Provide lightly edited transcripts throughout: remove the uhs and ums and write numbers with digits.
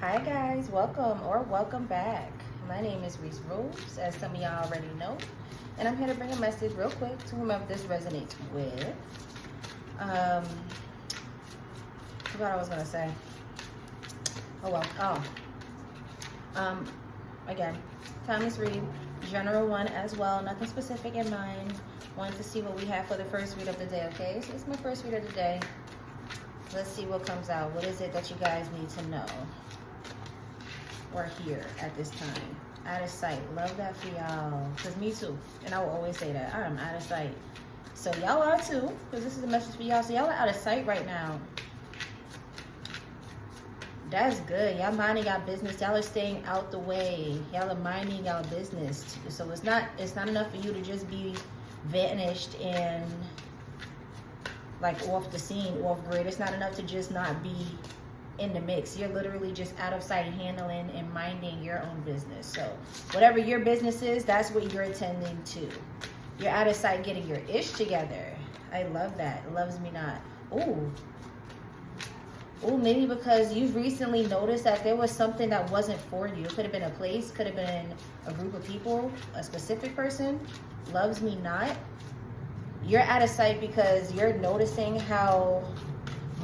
Hi guys, welcome or welcome back. My name is Rees, as some of y'all already know, and I'm here to bring a message real quick to whomever this resonates with. I forgot what I was gonna say. Oh well. Again, timeless read, general one as well, nothing specific in mind. Wanted to see what we have for the first read of the day. Okay, so it's my first read of the day. Let's see what comes out. What is it that you guys need to know? We're here at this time. Out of sight. Love that for y'all. Because me too. And I will always say that. I am out of sight. So y'all are too. Because this is a message for y'all. So y'all are out of sight right now. That's good. Y'all minding y'all business. Y'all are staying out the way. Y'all are minding y'all business. So it's not enough for you to just be vanished and like off the scene, off grid. It's not enough to just not be in the mix. You're literally just out of sight, handling and minding your own business. So whatever your business is, that's what you're attending to. You're out of sight getting your ish together. I love that. Loves me not. Ooh, maybe because you've recently noticed that there was something that wasn't for you. It could have been a place, could have been a group of people, a specific person. Loves me not. You're out of sight because you're noticing how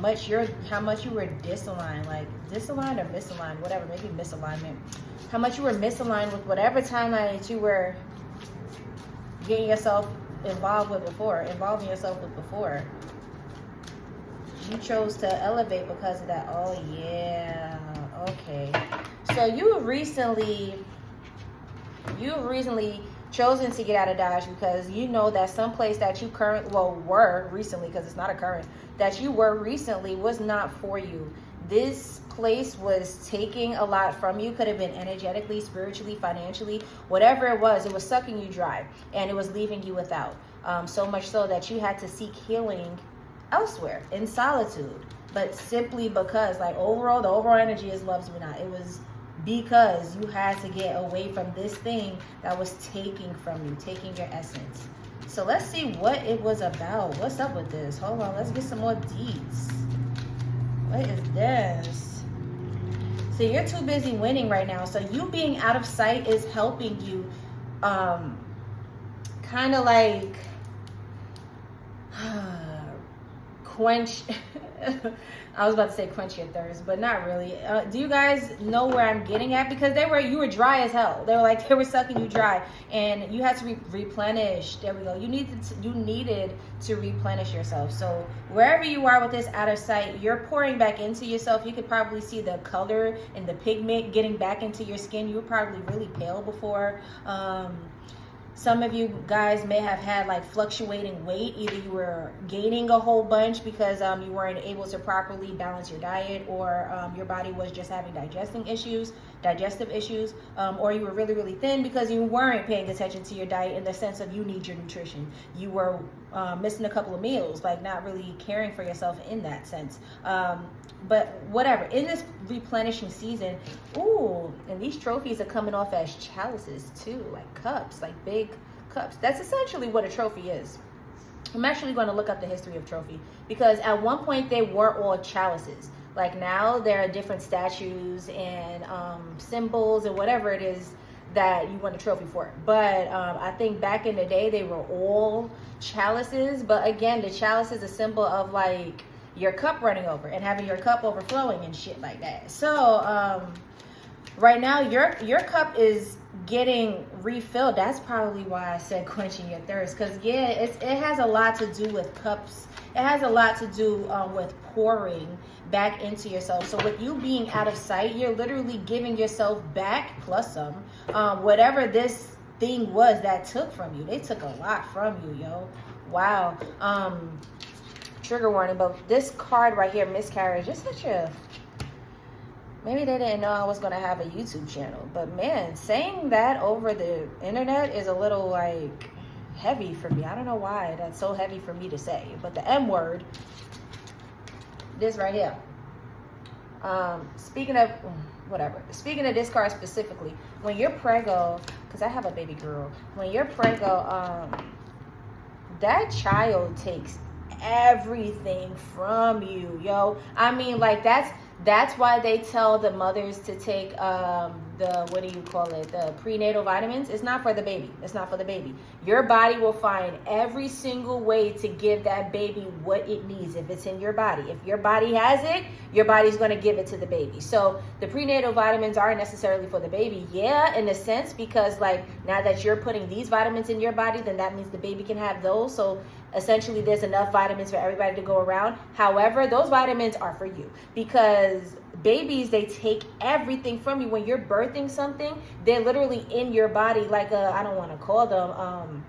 much you were disaligned, like disaligned or misaligned, whatever, maybe misalignment. How much you were misaligned with whatever timeline that you were getting yourself involving yourself with before. You chose to elevate because of that. Oh yeah, okay. So you've recently chosen to get out of Dodge because you know that someplace that you were recently, because it's not a current, that you were recently was not for you. This place was taking a lot from you. Could have been energetically, spiritually, financially, whatever it was sucking you dry and it was leaving you without. So much so that you had to seek healing elsewhere in solitude, but simply because the overall energy is loves me not. It was because you had to get away from this thing that was taking from you, taking your essence. So let's see what it was about. What's up with this? Hold on, let's get some more deets. What is this? So you're too busy winning right now. So you being out of sight is helping you kind of like quench I was about to say quench your thirst, but not really. Do you guys know where I'm getting at? Because you were dry as hell. They were sucking you dry, and you had to replenish. There we go. You needed to replenish yourself. So wherever you are with this out of sight, you're pouring back into yourself. You could probably see the color and the pigment getting back into your skin. You were probably really pale before. Some of you guys may have had fluctuating weight. Either you were gaining a whole bunch because you weren't able to properly balance your diet, or your body was just having digestive issues, or you were really, really thin because you weren't paying attention to your diet in the sense of you need your nutrition. You were missing a couple of meals, not really caring for yourself in that sense. But whatever, in this replenishing season, and these trophies are coming off as chalices too, like cups, like big cups. That's essentially what a trophy is. I'm actually going to look up the history of trophy, because at one point they were all chalices. Like now there are different statues and symbols and whatever it is that you want a trophy for. But I think back in the day they were all chalices. But again, the chalice is a symbol of your cup running over and having your cup overflowing and shit like that. So right now your cup is getting refilled. That's probably why I said quenching your thirst, because it has a lot to do with cups. It has a lot to do with pouring back into yourself. So with you being out of sight, you're literally giving yourself back plus some, whatever this thing was that took from you. They took a lot from you, yo. Wow. Trigger warning, but this card right here, miscarriage, just such a, maybe they didn't know I was going to have a YouTube channel, but man, saying that over the internet is a little heavy for me. I don't know why that's so heavy for me to say, but the M word, this right here. Speaking of this card specifically, when you're preggo, because I have a baby girl, when you're preggo, that child takes everything from you, yo. I mean, That's why they tell the mothers to take the, what do you call it, the prenatal vitamins. It's not for the baby. It's not for the baby. Your body will find every single way to give that baby what it needs if it's in your body. If your body has it, your body's going to give it to the baby. So the prenatal vitamins aren't necessarily for the baby. Yeah, in a sense, because like now that you're putting these vitamins in your body, then that means the baby can have those. So essentially there's enough vitamins for everybody to go around. However, those vitamins are for you because babies, they take everything from you. When you're birthing something, they're literally in your body like I don't want to call them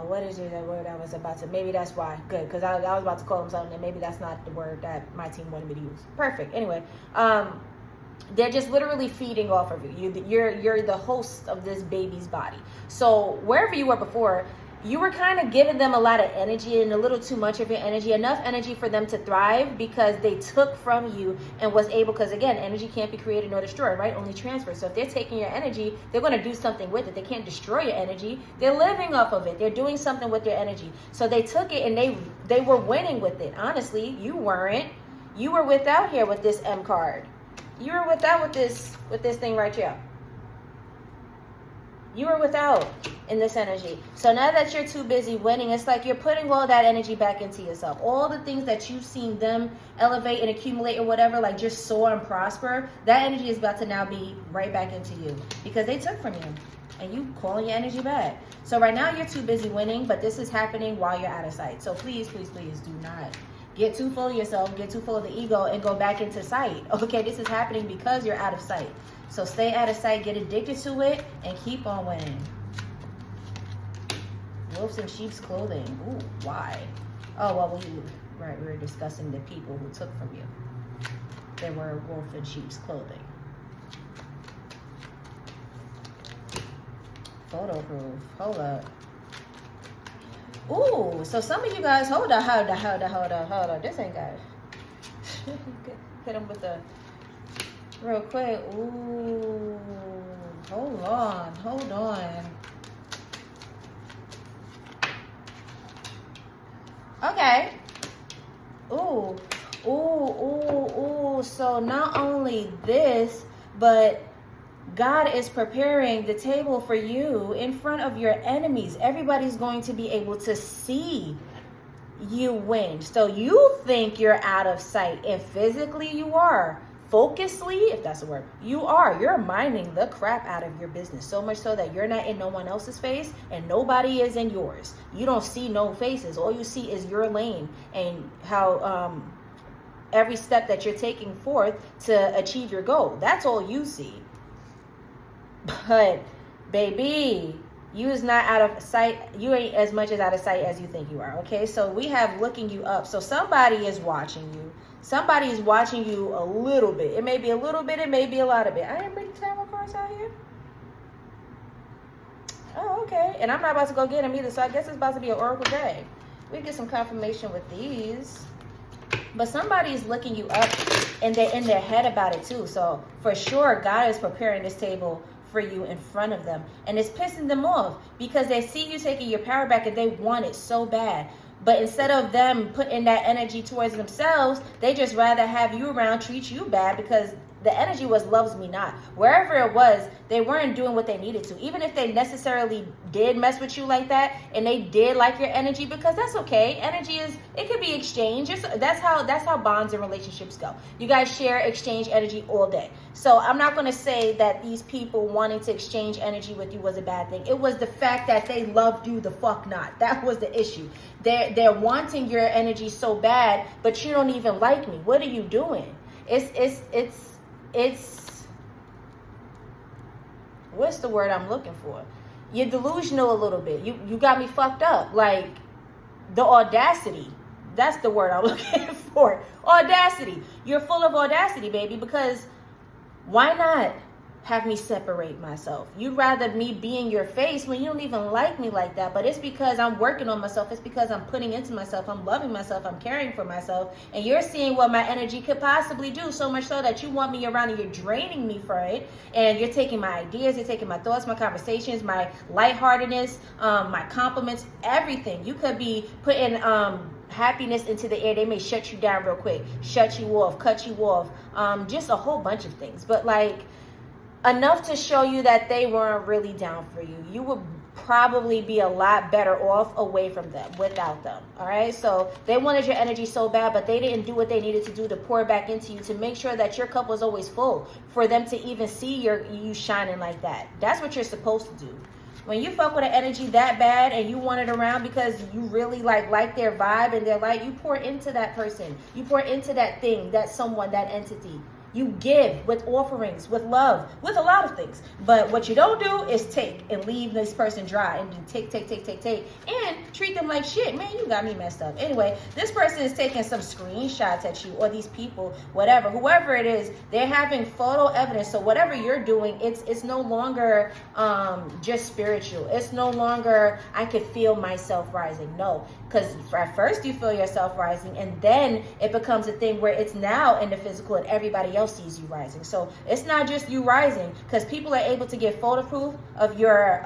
what is it, that word I was about to, maybe that's why, good, because I was about to call them something and maybe that's not the word that my team wanted me to use. Perfect. Anyway, they're just literally feeding off of you. You're the host of this baby's body. So wherever you were before, you were kind of giving them a lot of energy and a little too much of your energy, enough energy for them to thrive because they took from you and was able, because again, energy can't be created nor destroyed, right? Only transferred. So if they're taking your energy, they're going to do something with it. They can't destroy your energy. They're living off of it. They're doing something with their energy. So they took it and they were winning with it. Honestly, you weren't. You were without here with this M card. You were without with this thing right here. You were without in this energy. So now that you're too busy winning, it's like you're putting all that energy back into yourself. All the things that you've seen them elevate and accumulate or whatever, like just soar and prosper, that energy is about to now be right back into you because they took from you and you calling your energy back. So right now you're too busy winning, but this is happening while you're out of sight. So please, please, please do not get too full of yourself, get too full of the ego and go back into sight. Okay, this is happening because you're out of sight. So stay out of sight, get addicted to it, and keep on winning. Wolves in sheep's clothing. Ooh, why? Oh, well, we were discussing the people who took from you. They were wolf in sheep's clothing. Photo proof. Hold up. Ooh, so some of you guys, hold up. This ain't got it. Hit them with the... Real quick. Ooh. Hold on. Okay. Ooh. So not only this, but God is preparing the table for you in front of your enemies. Everybody's going to be able to see you win. So you think you're out of sight, and physically you are. Focusedly, if that's a word, you're minding the crap out of your business, so much so that you're not in no one else's face and nobody is in yours. You don't see no faces. All you see is your lane and how every step that you're taking forth to achieve your goal. That's all you see. But baby, you is not out of sight. You ain't as much as out of sight as you think you are. Okay, so we have looking you up. So somebody is watching you. Somebody is watching you a little bit. It may be a little bit. It may be a lot of it. I didn't bring tarot cards out here. Oh, okay. And I'm not about to go get them either. So I guess it's about to be an oracle day. We get some confirmation with these. But somebody is looking you up and they're in their head about it too. So for sure, God is preparing this table for you in front of them. And it's pissing them off because they see you taking your power back and they want it so bad. But instead of them putting that energy towards themselves, they just rather have you around, treat you bad because the energy was loves me not. Wherever it was, they weren't doing what they needed to. Even if they necessarily did mess with you like that and they did like your energy, because that's okay. Energy is, it could be exchanged. That's how bonds and relationships go. You guys share, exchange energy all day. So I'm not going to say that these people wanting to exchange energy with you was a bad thing. It was the fact that they loved you the fuck not. That was the issue. They're wanting your energy so bad, but you don't even like me. What are you doing? It's what's the word I'm looking for? You're delusional a little bit. You got me fucked up. Like the audacity. That's the word I'm looking for. Audacity. You're full of audacity, baby, because why not have me separate myself? You'd rather me be in your face when you don't even like me like that. But it's because I'm working on myself. It's because I'm putting into myself. I'm loving myself. I'm caring for myself. And you're seeing what my energy could possibly do, so much so that you want me around and you're draining me for it. And you're taking my ideas, you're taking my thoughts, my conversations, my lightheartedness, my compliments, everything. You could be putting happiness into the air. They may shut you down real quick, shut you off, cut you off, just a whole bunch of things. But like enough to show you that they weren't really down for you. You would probably be a lot better off away from them without them. All right, so they wanted your energy so bad, but they didn't do what they needed to do to pour back into you, to make sure that your cup was always full, for them to even see you shining like that. That's what you're supposed to do. When you fuck with an energy that bad and you want it around because you really like their vibe and their light, you pour into that person, you pour into that thing, that someone, that entity. You give with offerings, with love, with a lot of things. But what you don't do is take and leave this person dry and take, and treat them like shit. Man, you got me messed up. Anyway, this person is taking some screenshots at you, or these people, whatever, whoever it is, they're having photo evidence. So whatever you're doing, it's no longer just spiritual. It's no longer, I could feel myself rising. No, because at first you feel yourself rising, and then it becomes a thing where it's now in the physical and everybody else sees you rising. So it's not just you rising, because people are able to get photo proof of your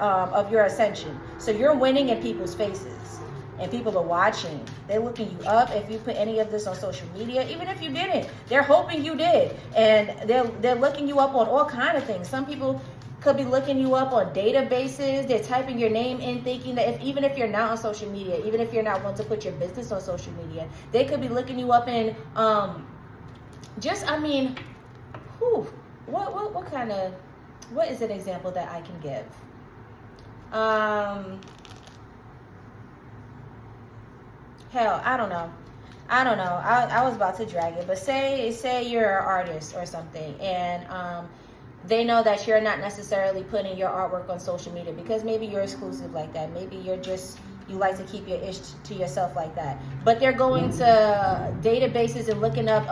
ascension. So you're winning in people's faces, and people are watching. They're looking you up. If you put any of this on social media, even if you didn't, they're hoping you did, and they're looking you up on all kind of things. Some people could be looking you up on databases. They're typing your name in, thinking that even if you're not on social media, even if you're not one to put your business on social media, they could be looking you up in what kind of, what is an example that I can give? Hell, I don't know. I was about to drag it, but say you're an artist or something, and they know that you're not necessarily putting your artwork on social media because maybe you're exclusive like that. Maybe you like to keep your ish to yourself like that. But they're going to databases and looking up,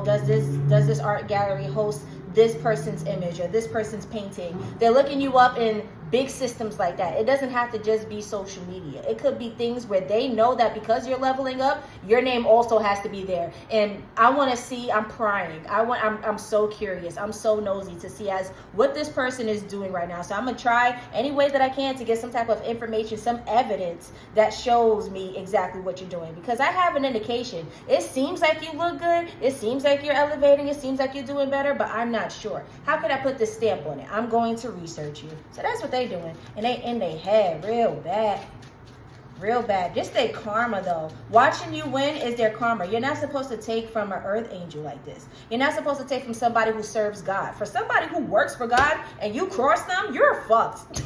does this art gallery host this person's image or this person's painting? They're looking you up in big systems like that. It doesn't have to just be social media. It could be things where they know that because you're leveling up, your name also has to be there. And I want to see, I'm prying. I'm so curious. I'm so nosy to see as what this person is doing right now. So I'm going to try any way that I can to get some type of information, some evidence that shows me exactly what you're doing, because I have an indication. It seems like you look good. It seems like you're elevating. It seems like you're doing better, but I'm not sure. How could I put this stamp on it? I'm going to research you. So that's what they doing, and they in their head real bad. Just their karma though. Watching you win is their karma. You're not supposed to take from an earth angel like this. You're not supposed to take from somebody who serves God. For somebody who works for God and you cross them, you're fucked.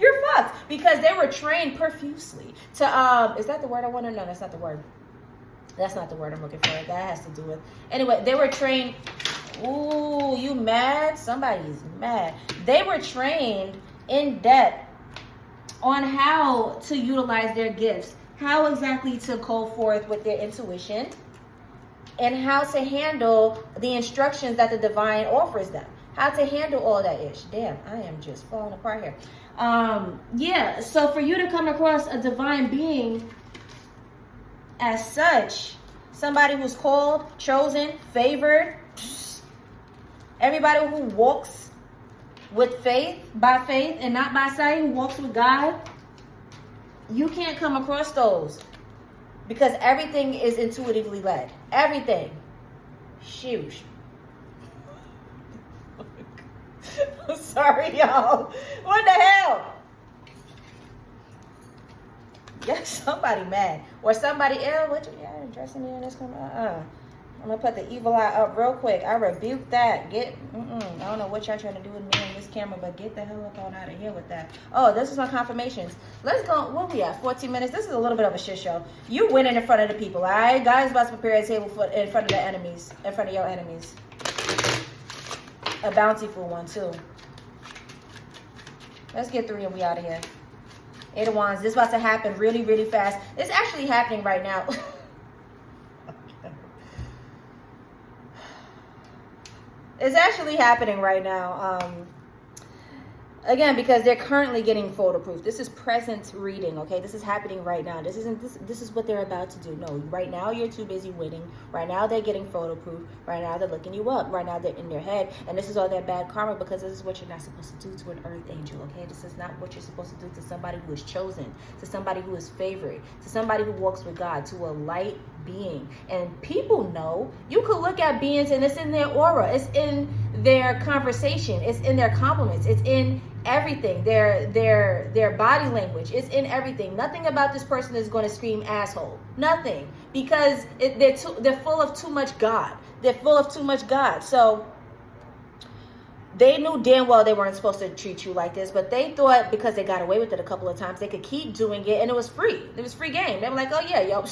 You're fucked, because they were trained profusely to is that the word I want to know? That's not the word. That's not the word I'm looking for. That has to do with, anyway, they were trained. Ooh, you mad? Somebody's mad. They were trained in depth on how to utilize their gifts, how exactly to go forth with their intuition, and how to handle the instructions that the divine offers them, how to handle all that ish. Damn, I am just falling apart here. Yeah, so for you to come across a divine being as such, somebody who's called, chosen, favored, everybody who walks with faith, by faith and not by sight, who walks with God, you can't come across those, because everything is intuitively led. Everything. Shoot. I'm sorry, y'all. What the hell? Yeah, somebody mad. Or somebody, what you dressing me in this camera? I'm gonna put the evil eye up real quick. I rebuke that. I don't know what y'all trying to do with me on this camera, but get the hell up on out of here with that. Oh, this is my confirmations. Let's go. What we at? 14 minutes. This is a little bit of a shit show. You winning in front of the people, all right? God is about to prepare a table in front of the enemies, in front of your enemies. A bountiful one too. Let's get 3 and we out of here. 8 of Wands. This is about to happen really, really fast. It's actually happening right now. It's actually happening right now. Again, because they're currently getting photo proof. This is present reading, okay? This is happening right now. This is what they're about to do. No, right now you're too busy winning. Right now they're getting photo proof. Right now they're looking you up. Right now they're in their head. And this is all their bad karma, because this is what you're not supposed to do to an earth angel, okay? This is not what you're supposed to do to somebody who is chosen, to somebody who is favored, to somebody who walks with God, to a light being. And people know. You could look at beings and it's in their aura. It's in their conversation. It's in their compliments. It's in everything. Their body language. It's in everything. Nothing about this person is going to scream asshole. Nothing, because they're full of too much God. They're full of too much God. So they knew damn well they weren't supposed to treat you like this, but they thought because they got away with it a couple of times, they could keep doing it, and it was free. It was free game. They were like, oh yeah, yo,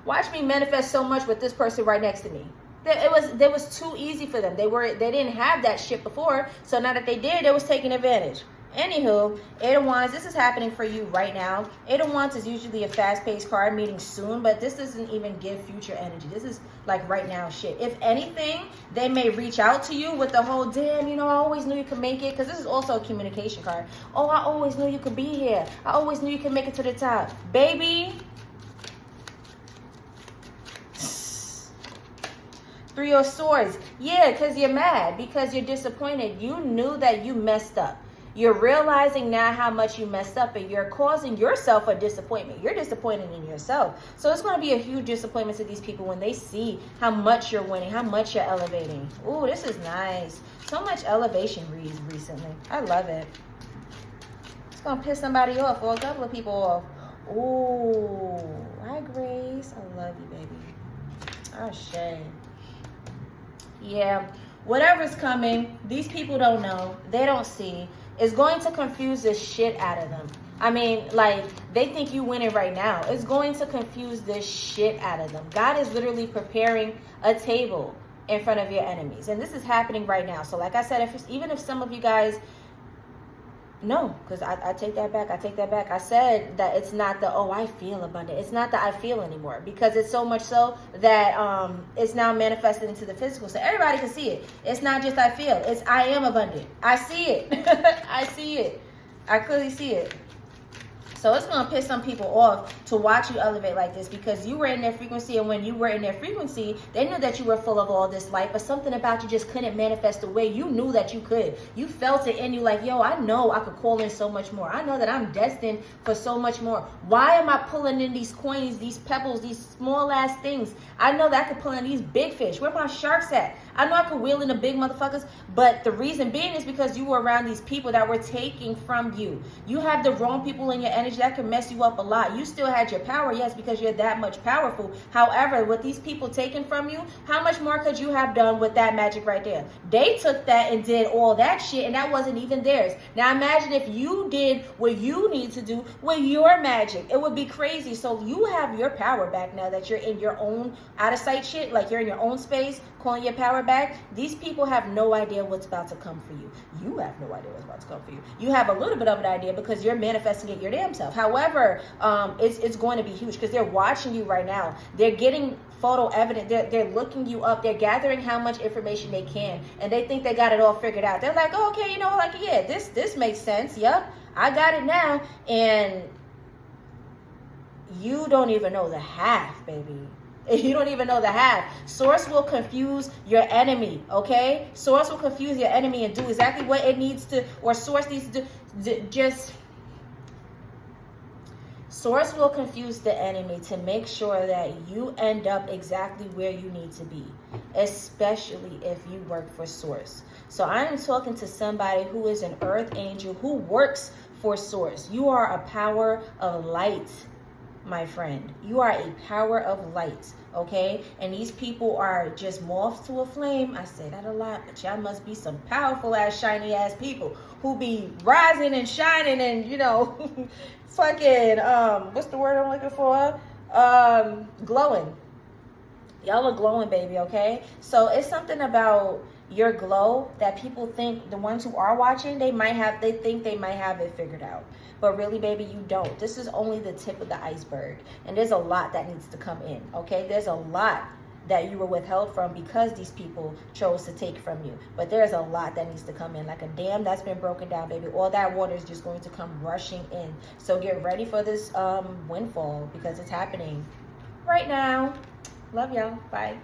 watch me manifest so much with this person right next to me. It was too easy for them. They didn't have that shit before, so now that they did, they was taking advantage. Anywho, Eight of Wands, this is happening for you right now. Eight of Wands is usually a fast-paced card, meaning soon, but this doesn't even give future energy. This is like right now shit. If anything, they may reach out to you with the whole, damn, you know, I always knew you could make it, because this is also a communication card. Oh, I always knew you could be here. I always knew you could make it to the top. Baby. Three of Swords. Yeah, because you're mad, because you're disappointed. You knew that you messed up. You're realizing now how much you messed up, and you're causing yourself a disappointment. You're disappointed in yourself. So it's going to be a huge disappointment to these people when they see how much you're winning, how much you're elevating. Ooh, this is nice. So much elevation recently. I love it. It's going to piss somebody off, or a couple of people off. Ooh, hi Grace. I love you, baby. Oh, shit. Yeah, whatever's coming, these people don't know. They don't see. It's going to confuse the shit out of them. I mean, like, they think you winning right now. It's going to confuse the shit out of them. God is literally preparing a table in front of your enemies. And this is happening right now. So like I said, even if some of you guys, no, because I take that back. I take that back. I said that it's not the, oh, I feel abundant. It's not the I feel anymore, because it's so much so that it's now manifested into the physical. So everybody can see it. It's not just I feel. It's I am abundant. I see it. I see it. I clearly see it. So it's going to piss some people off to watch you elevate like this, because you were in their frequency, and when you were in their frequency, they knew that you were full of all this light, but something about you just couldn't manifest the way you knew that you could. You felt it in you like, yo, I know I could call in so much more. I know that I'm destined for so much more. Why am I pulling in these coins, these pebbles, these small ass things? I know that I could pull in these big fish. Where my sharks at? I know I could wheel in the big motherfuckers, but the reason being is because you were around these people that were taking from you. You have the wrong people in your energy that can mess you up a lot. You still had your power, yes, because you're that much powerful. However, with these people taken from you, how much more could you have done with that magic right there? They took that and did all that shit, and that wasn't even theirs. Now imagine if you did what you need to do with your magic. It would be crazy. So you have your power back now that you're in your own out of sight shit, like you're in your own space, calling your power back. These people have no idea what's about to come for you. You have no idea what's about to come for you. You have a little bit of an idea because you're manifesting it your damn self. However, it's going to be huge because they're watching you right now. They're getting photo evidence. They're looking you up. They're gathering how much information they can, and they think they got it all figured out. They're like, oh, okay, you know, like, yeah, this makes sense. Yep, I got it now. And you don't even know the half, baby. You don't even know the half. Source will confuse your enemy, okay? Source will confuse your enemy and do exactly what it needs to, or Source needs to do. Source will confuse the enemy to make sure that you end up exactly where you need to be, especially if you work for Source. So I am talking to somebody who is an earth angel who works for Source. You are a power of light, my friend. You are a power of light, okay? And these people are just moths to a flame. I say that a lot, but y'all must be some powerful ass, shiny ass people who be rising and shining and, you know, fucking, what's the word I'm looking for? Glowing. Y'all are glowing, baby, okay? So it's something about your glow that people think, the ones who are watching, they think they might have it figured out. But really, baby, you don't. This is only the tip of the iceberg. And there's a lot that needs to come in, okay? There's a lot that you were withheld from because these people chose to take from you. But there's a lot that needs to come in, like a dam that's been broken down, baby. All that water is just going to come rushing in. So get ready for this windfall, because it's happening right now. Love y'all. Bye.